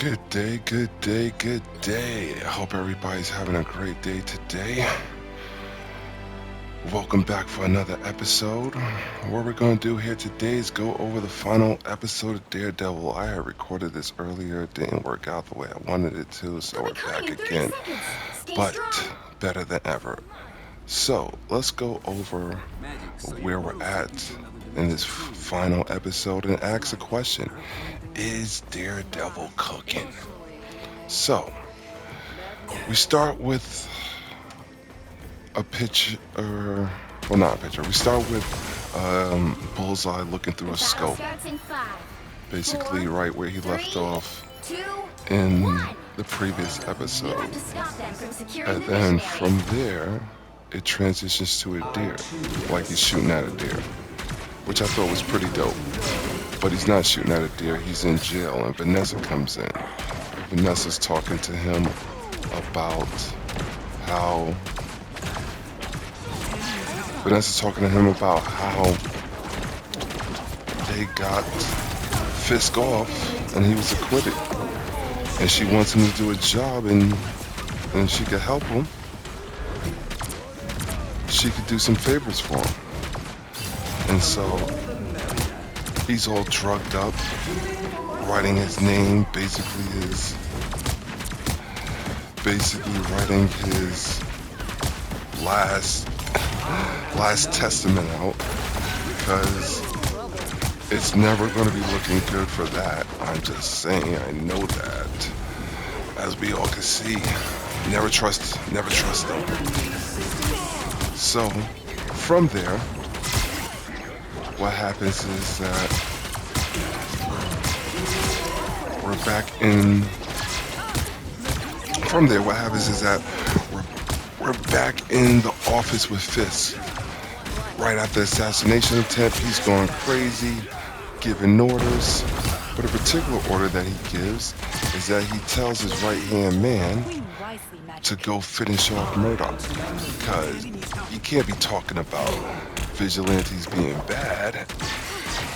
Good day, good day, good day. I hope everybody's having a great day today. Welcome back for another episode. What we're going to do here today is go over the final episode of Daredevil. I had recorded this earlier, it didn't work out the way I wanted it to, so we're back again. But better than ever. So let's go over where we're at in this final episode and ask a question. Is Daredevil cooking? So, we start with a picture, well, not a picture. We start with Bullseye looking through a scope, basically right where he left off in the previous episode. And then from there, it transitions to a deer, like he's shooting at a deer, which I thought was pretty dope. But he's not shooting at a deer, he's in jail, and Vanessa comes in. Vanessa's talking to him about how they got Fisk off and he was acquitted. And she wants him to do a job and she could help him. She could do some favors for him. And so he's all drugged up, writing his name, basically writing his last testament out, because it's never going to be looking good for that. I'm just saying, I know that. As we all can see, never trust them. So, from there, what happens is that we're back in. From there, what happens is that we're back in the office with Fisk. Right after the assassination attempt, he's going crazy, giving orders. But a particular order that he gives is that he tells his right-hand man to go finish off Murdoch, because you can't be talking about vigilantes being bad,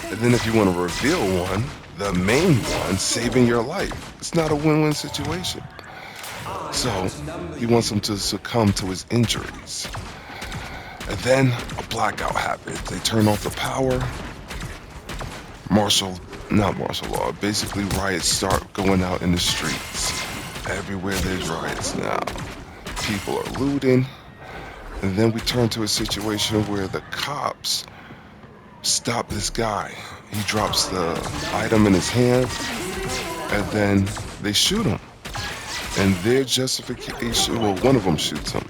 and then if you want to reveal one, the main one, saving your life, it's not a win-win situation. So he wants him to succumb to his injuries, and then a blackout happens. They turn off the power. Not martial law, basically riots start going out in the streets. Everywhere there's riots now. People are looting. And then we turn to a situation where the cops stop this guy. He drops the item in his hand, and then they shoot him. And their justification, well, one of them shoots him.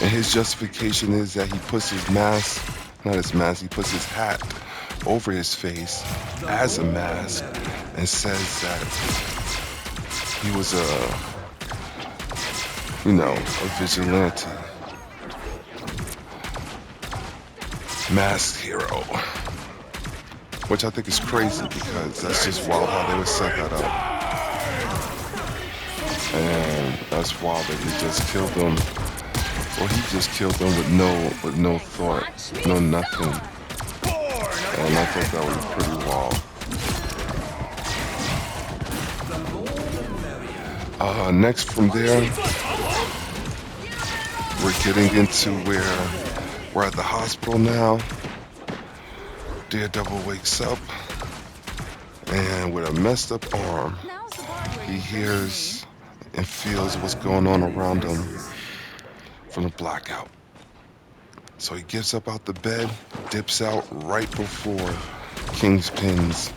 And his justification is that he puts his he puts his hat over his face as a mask and says that he was a vigilante. Masked hero, which I think is crazy, because that's just wild how they would set that up, and that's wild that he just killed them. Well, he just killed them with no thought, no nothing, and I thought that was pretty wild. Next from there, we're getting into where we're at the hospital now. Daredevil wakes up, and with a messed up arm, he hears and feels what's going on around him from the blackout. So he gets up out the bed, dips out right before Kingpin's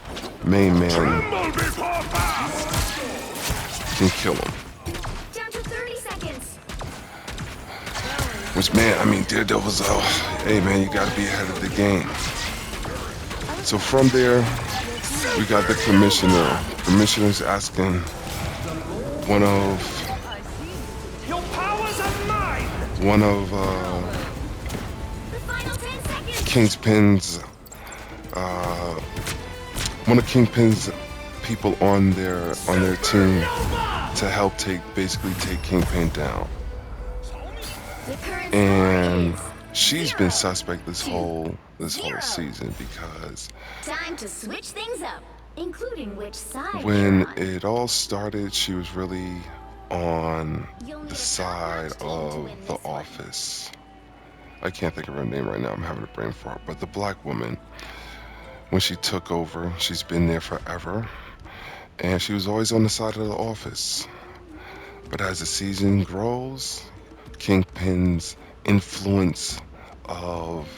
main man can kill him. Which, man, Daredevil's hey man, you gotta be ahead of the game. So from there, we got the commissioner. The commissioner's asking one of Kingpin's people on their team to help take Kingpin down. And she's been suspect this whole season, because time to switch things up. including which side you're When on. it all started, she was really on You'll the need a side top-notch team to of win the this one. office. I can't think of her name right now. I'm having a brain fart. But the black woman, when she took over, she's been there forever. And she was always on the side of the office. But as the season grows, Kingpin's influence of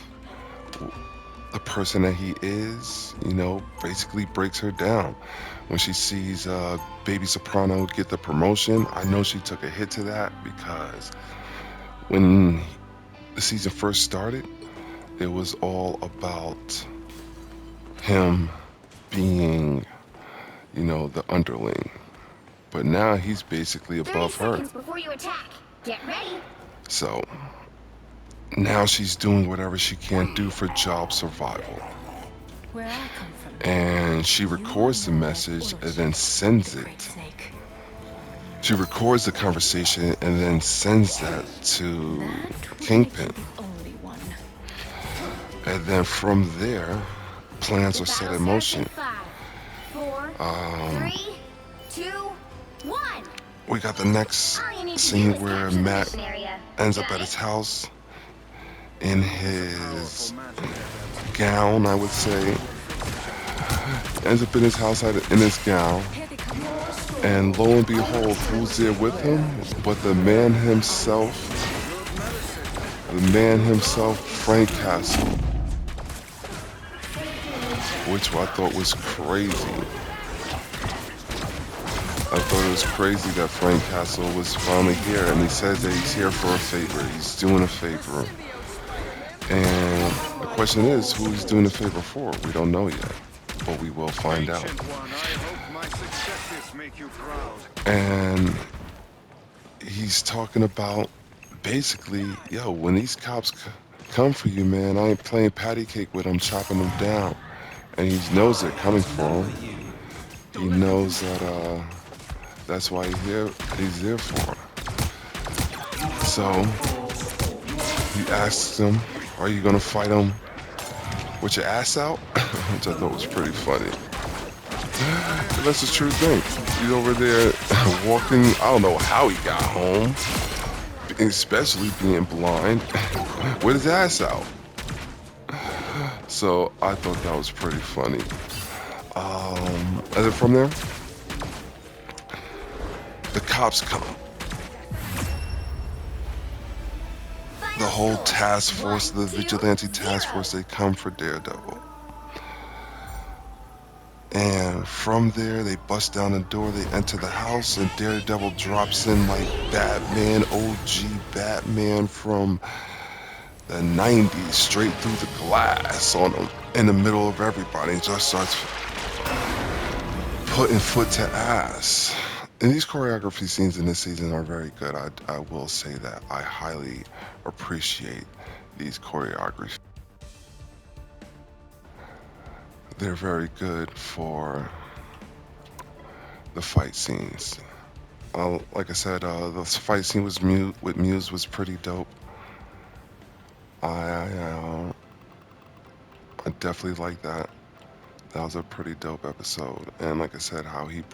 the person that he is, basically breaks her down. When she sees Baby Soprano get the promotion, I know she took a hit to that because when the season first started, it was all about him being, the underling. But now he's basically 30 above her. seconds before you attack. Get ready. So now she's doing whatever she can do for job survival. Where I come from, And she you are records the known as message and then Orochi, sends the Great it. Snake. She records the conversation and then sends that to That would make Kingpin. you the only one. And then from there, plans The are set battle in starts motion. in 5, 4, Um, 3, 2, 1. we got the next All you need to do scene is where capture the Matt mission area. ends up Got at it? his house in his gown, I would say. Ends up in his house in his gown. Here they come. And lo and behold, who's there with him? But the man himself, Frank Castle, which I thought was crazy. I thought it was crazy that Frank Castle was finally here, and he says that he's here for a favor. He's doing a favor. And the question is, who he's doing a favor for? We don't know yet, but we will find out. And he's talking about basically, yo, when these cops come for you, man, I ain't playing patty cake with them, chopping them down. And he knows they're coming for him. He knows that that's why he's there for him. So he asks him, are you gonna fight him with your ass out? Which I thought was pretty funny. But that's the true thing. He's over there walking, I don't know how he got home, especially being blind, with his ass out. So I thought that was pretty funny. And then from there, the cops come. The Final whole score. task force, the 1, 2, vigilante task 0. force, they come for Daredevil. And from there, they bust down the door, they enter the house, and Daredevil drops in like Batman, OG Batman from the 90s, straight through the glass on him, in the middle of everybody, and just starts putting foot to ass. And these choreography scenes in this season are very good. I will say that. I highly appreciate these choreographies. They're very good for the fight scenes. Like I said, the fight scene with Muse was pretty dope. I definitely like that. That was a pretty dope episode. And like I said, how he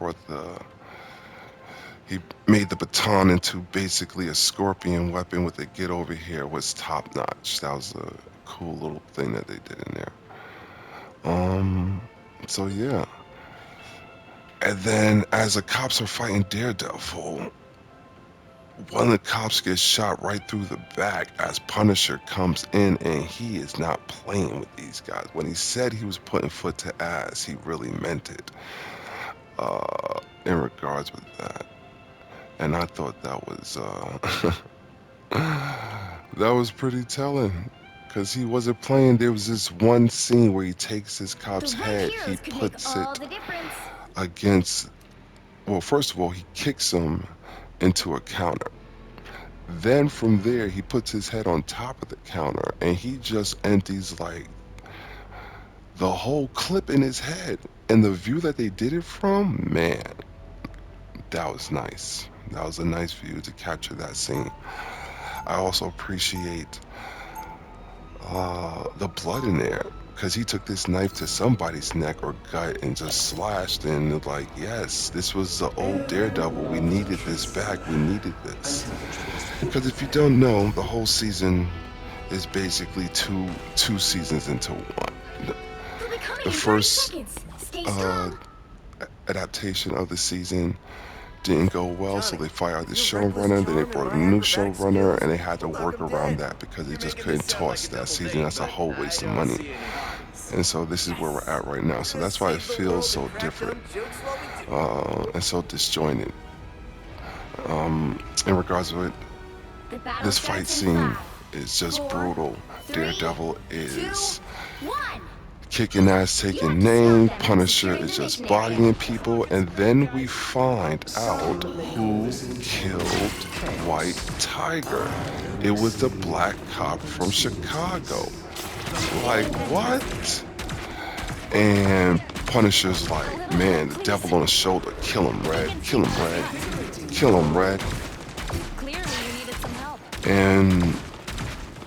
made the baton into basically a scorpion weapon with a get over here was top notch. That was a cool little thing that they did in there. So yeah. And then as the cops are fighting Daredevil, one of the cops gets shot right through the back as Punisher comes in, and he is not playing with these guys. When he said he was putting foot to ass, he really meant it in regards with that. And I thought that was that was pretty telling because he wasn't playing. There was this one scene where he takes this The cop's right head, he heroes could make puts all it the difference. against, well, first of all, he kicks him into a counter. Then from there, he puts his head on top of the counter and he just empties like the whole clip in his head. And the view that they did it from, man, that was nice. That was a nice view to capture that scene. I also appreciate the blood in there. because he took this knife to somebody's neck or gut and just slashed. And like, yes, this was the old Daredevil. We needed this back. We needed this. Because if you don't know, the whole season is basically two seasons into one. They'll be The coming in 30 first seconds. Stay uh, strong. adaptation of the season didn't go well, so they fired the Your reckless showrunner. Then they charm and brought in a new behind-the-back showrunner, skills and they had to will knock work 'em around dead. that because they You're just making this couldn't sound like toss a that double season. date, That's a but whole I waste of don't money. see any bodies. And so this is where we're at right now. So that's why it Save the feels world so and crack different, dumb jokes while we do and so disjointed. In regards to it, The battle this fight starts in scene 5, is just 4, brutal. 3, Daredevil 2, is 1. kicking ass, You have taking to stop name. them and Punisher secure the is just mission area. bodying people, and then we find out who killed White Tiger. It was the black cop from Chicago. Like, what? And Punisher's like, man, the devil on his shoulder. Kill him, Red. Kill him, Red. Kill him, Red. Clearly, you needed some help. And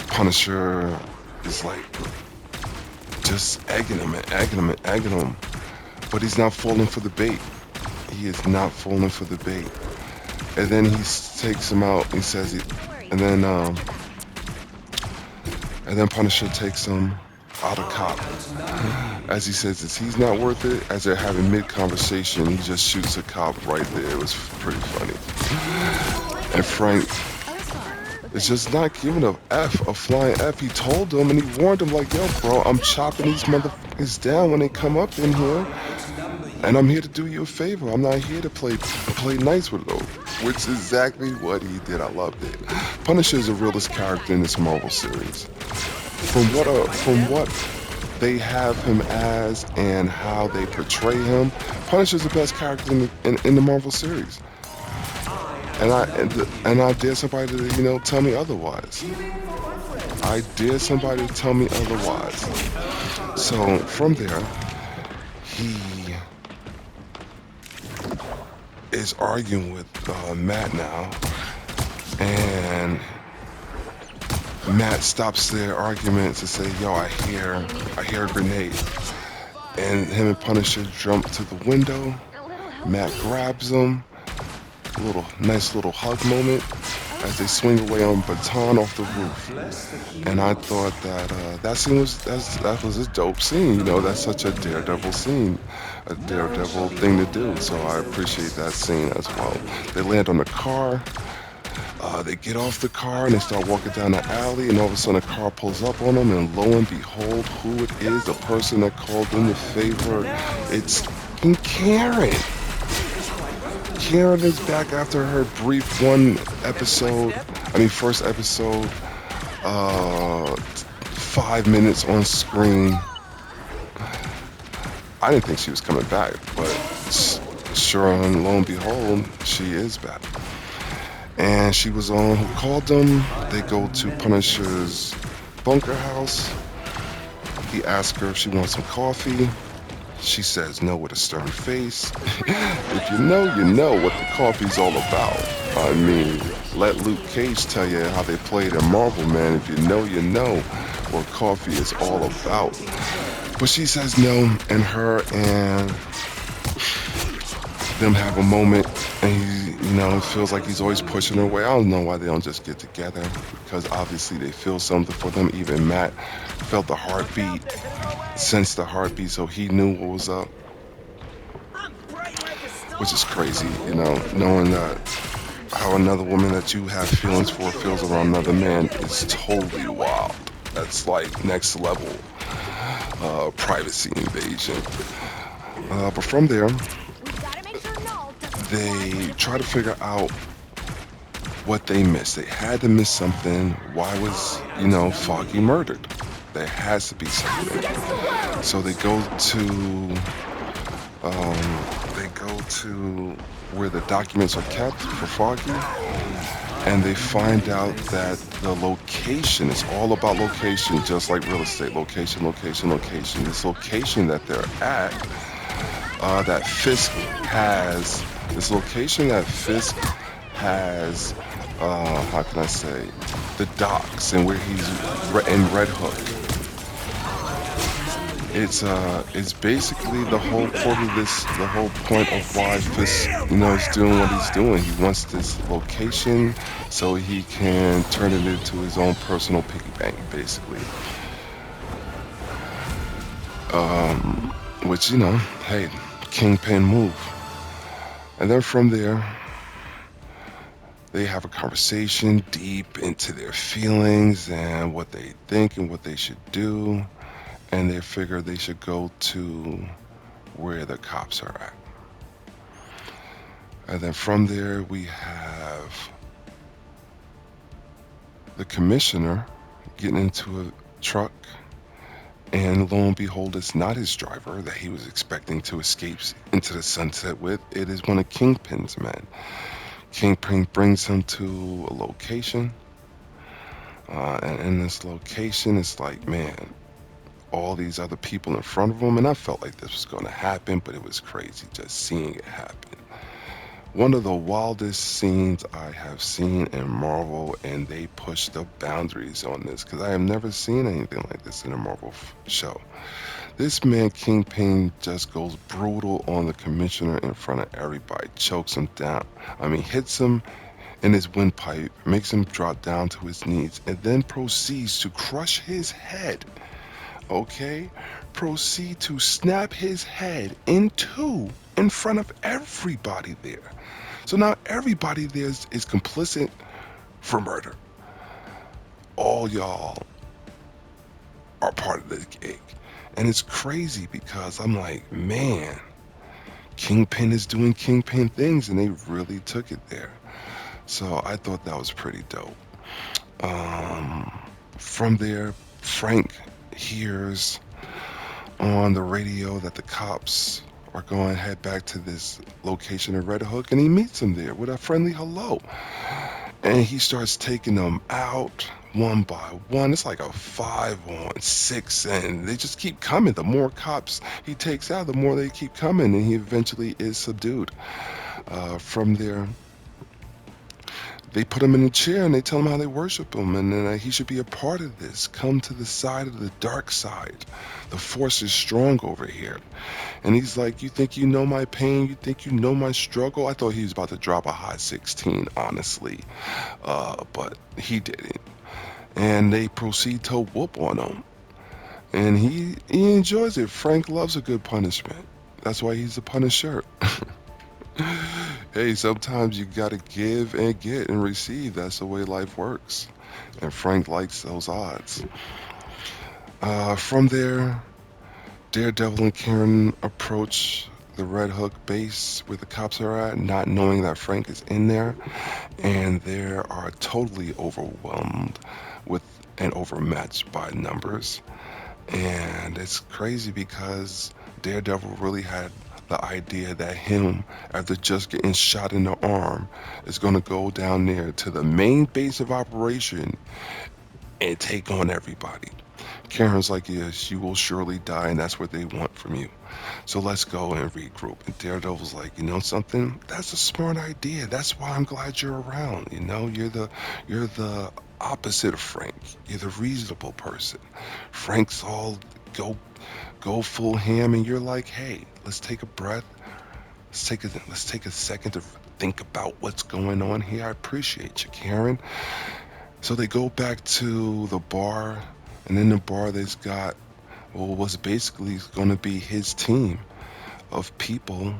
Punisher is like just egging him and egging him and egging him. But he's not falling for the bait. He is not falling for the bait. And then he takes him out. He says he, and then Punisher takes him out of cop. As he says this, he's not worth it. As they're having mid-conversation, he just shoots a cop right there. It was pretty funny. And Frank is just not giving a flying F. He told him and he warned him like, yo, bro, I'm chopping these motherfuckers down when they come up in here. And I'm here to do you a favor. I'm not here to play nice with them. Which is exactly what he did. I loved it. Punisher is the realest character in this Marvel series. From what they have him as and how they portray him, Punisher's the best character in the Marvel series. And I dare somebody to tell me otherwise. I dare somebody to tell me otherwise. So from there, he is arguing with Matt now, and Matt stops their argument to say, "Yo, I hear a grenade," and him and Punisher jump to the window. Matt grabs him, nice little hug moment as they swing away on baton off the roof. And I thought that scene that was a dope scene. That's such a Daredevil scene, a Daredevil thing to do. So I appreciate that scene as well. They land on the car. They get off the car and they start walking down the alley, and all of a sudden a car pulls up on them, and lo and behold, who it is, the person that called in the favor, it's fucking Karen. Karen is back after her brief first episode, 5 minutes on screen. I didn't think she was coming back, but sure and lo and behold, she is back. And she was on who called them. They go to Punisher's bunker house. He asks her if she wants some coffee. She says no with a stern face. If you know what the coffee's all about. I mean, let Luke Cage tell you how they played in Marvel, man. If you know what coffee is all about. But she says no, and her and them have a moment, and he feels like he's always pushing her away. I don't know why they don't just get together, because obviously they feel something for them. Even Matt felt the heartbeat, sensed the heartbeat, so he knew what was up, which is crazy, knowing that how another woman that you have feelings for feels around another man is totally wild. That's like next level privacy invasion. But from there, they try to figure out what they missed. They had to miss something. Why was, Foggy murdered? There has to be something. So they go to where the documents are kept for Foggy, and they find out that the location is all about location, just like real estate. Location. This location that they're at, that Fisk has. This location that Fisk has, how can I say, the docks, and where he's in Red Hook. it's basically the whole point of this, the whole point of why Fisk, is doing what he's Vampire! doing. He wants this location so he can turn it into his own personal piggy bank, basically. Um, which, hey, Kingpin move. And then from there, they have a conversation deep into their feelings and what they think and what they should do. And they figure they should go to where the cops are at. And then from there, we have the commissioner getting into a truck. And lo and behold, it's not his driver that he was expecting to escape into the sunset with. It is one of Kingpin's men. Kingpin brings him to a location. And in this location, it's like, man, all these other people in front of him. And I felt like this was going to happen, but it was crazy just seeing it happen. One of the wildest scenes I have seen in Marvel, and they push the boundaries on this because I have never seen anything like this in a Marvel show. This man, Kingpin, just goes brutal on the commissioner in front of everybody, chokes him down. I mean, hits him in his windpipe, makes him drop down to his knees, and then proceeds to crush his head. Okay? Proceed to snap his head in two in front of everybody there. So now everybody there is complicit for murder. All y'all are part of the gig. And it's crazy because I'm like, man, Kingpin is doing Kingpin things, and they really took it there. So I thought that was pretty dope. Um, from there, Frank hears on the radio that the cops are going to head back to this location in Red Hook, and he meets them there with a friendly hello. And he starts taking them out one by one. It's like a 5-on-6, and they just keep coming. The more cops he takes out, the more they keep coming, and he eventually is subdued. From there, they put him in a chair and they tell him how they worship him, and then he should be a part of this. Come to the side of the dark side. The force is strong over here. And he's like, you think you know my pain? You think you know my struggle? I thought he was about to drop a hot 16, honestly. But he didn't. And they proceed to whoop on him. And he enjoys it. Frank loves a good punishment. That's why he's a punisher. Hey, sometimes you gotta give and get and receive. That's the way life works. And Frank likes those odds. From there, Daredevil and Karen approach the Red Hook base where the cops are at, not knowing that Frank is in there, and they are totally overwhelmed with and overmatched by numbers. And it's crazy because Daredevil really had the idea that him, after just getting shot in the arm, is going to go down there to the main base of operation and take on everybody. Karen's like, yes, you will surely die, and that's what they want from you. So let's go and regroup. And Daredevil's like, you know something? That's a smart idea. That's why I'm glad you're around. You're the opposite of Frank. You're the reasonable person. Frank's all go full ham, and you're like, hey, let's take a breath. Let's take a second to think about what's going on here. I appreciate you, Karen. So they go back to the bar, and in the bar they've got what's basically going to be his team of people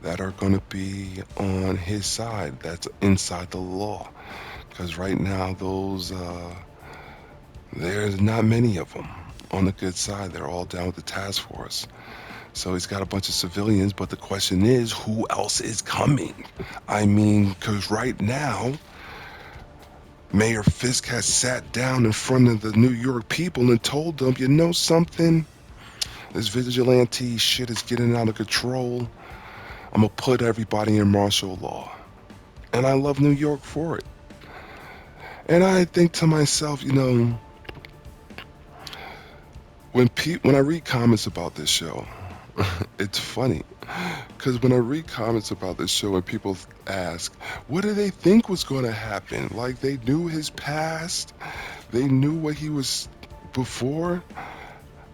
that are going to be on his side. That's inside the law, because right now there's not many of them on the good side. They're all down with the task force. So he's got a bunch of civilians, but the question is, who else is coming? I mean, because right now, Mayor Fisk has sat down in front of the New York people and told them, you know something? This vigilante shit is getting out of control. I'm going to put everybody in martial law. And I love New York for it. And I think to myself, when I read comments about this show, it's funny because when I read comments about this show and people ask, what do they think was going to happen? Like they knew his past, they knew what he was before.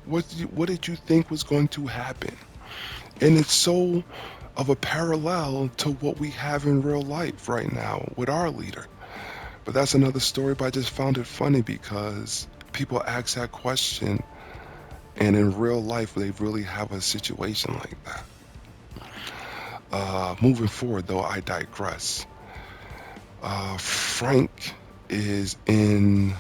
What did you think was going to happen? And it's so of a parallel to what we have in real life right now with our leader. But that's another story, but I just found it funny because people ask that question, and in real life, they really have a situation like that. Moving forward, though, I digress. Frank is in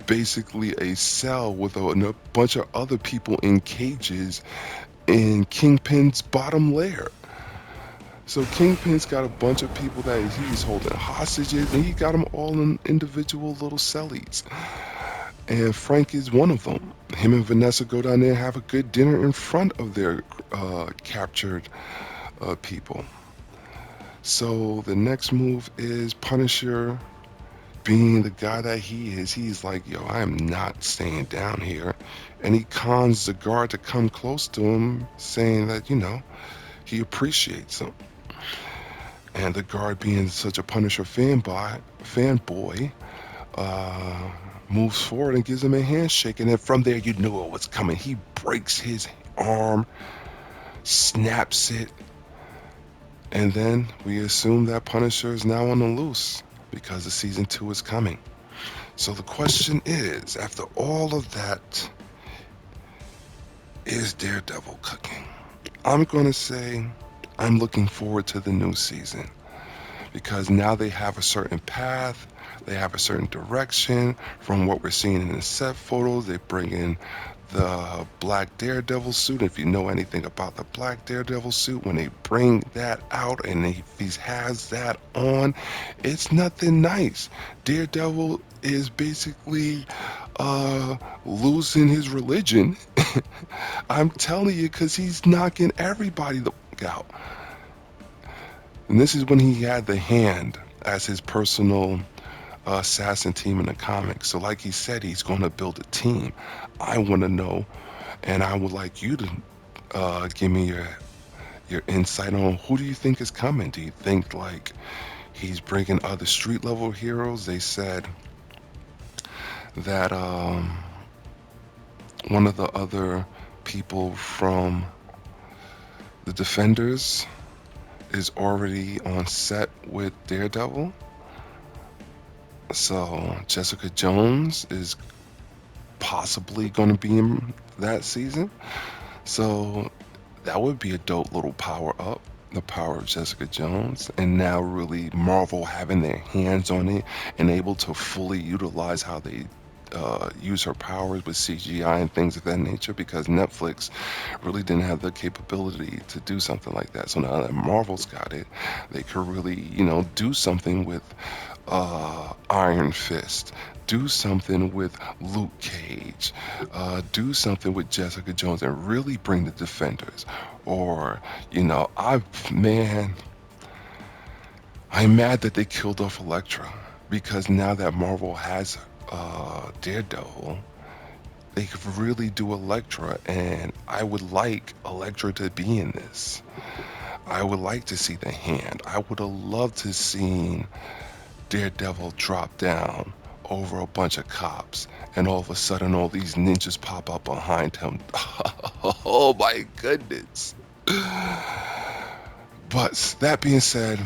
basically a cell with a bunch of other people in cages in Kingpin's bottom layer. So Kingpin's got a bunch of people that he's holding hostages, and he got them all in individual little cellies. And Frank is one of them. Him and Vanessa go down there and have a good dinner in front of their captured people. So the next move is Punisher being the guy that he is. He's like, yo, I am not staying down here. And he cons the guard to come close to him, saying that, he appreciates him. And the guard, being such a Punisher fanboy, uh, moves forward and gives him a handshake. And then from there, you knew it was coming. He breaks his arm, snaps it, and then we assume that Punisher is now on the loose because the season 2 is coming. So the question is, after all of that, is Daredevil cooking? I'm going to say I'm looking forward to the new season because now they have a certain path, they have a certain direction from what we're seeing in the set photos. They bring in the black Daredevil suit. If you know anything about the black Daredevil suit, when they bring that out and he has that on, it's nothing nice. Daredevil is basically losing his religion. I'm telling you, because he's knocking everybody the fuck out. And this is when he had the Hand as his personal assassin team in the comics. So, like he said, he's going to build a team. I want to know, and I would like you to give me your insight on who do you think is coming. Do you think like he's bringing other street level heroes? They said that one of the other people from the Defenders is already on set with Daredevil. So Jessica Jones is possibly going to be in that season. So that would be a dope little power up. The power of Jessica Jones, and now really Marvel having their hands on it and able to fully utilize how they use her powers with CGI and things of that nature, because Netflix really didn't have the capability to do something like that. So now that Marvel's got it, they could really, do something with Iron Fist, do something with Luke Cage, do something with Jessica Jones, and really bring the Defenders. Or, man, I'm mad that they killed off Elektra, because now that Marvel has Daredevil, they could really do Elektra, and I would like Elektra to be in this. I would like to see the Hand. I would have loved to seen Daredevil drop down over a bunch of cops, and all of a sudden all these ninjas pop up behind him. Oh my goodness. But that being said,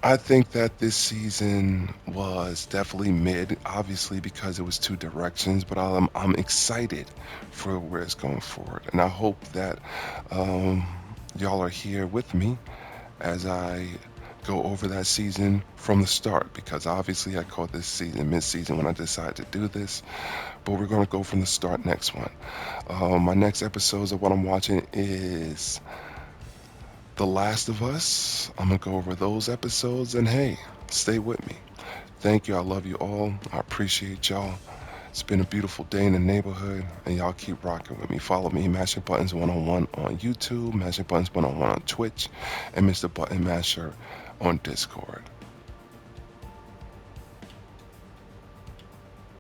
I think that this season was definitely mid, obviously because it was two directions, but I'm excited for where it's going forward. And I hope that um, y'all are here with me as I go over that season from the start, because obviously I caught this season mid-season when I decided to do this, but we're going to go from the start next one. My next episodes of what I'm watching is The Last of Us. I'm going to go over those episodes, and hey, stay with me. Thank you. I love you all. I appreciate y'all. It's been a beautiful day in the neighborhood, and y'all keep rocking with me. Follow me, Mashing Buttons 101 on YouTube, Mashing Buttons 101 on Twitch, and Mr. Button Masher on Discord.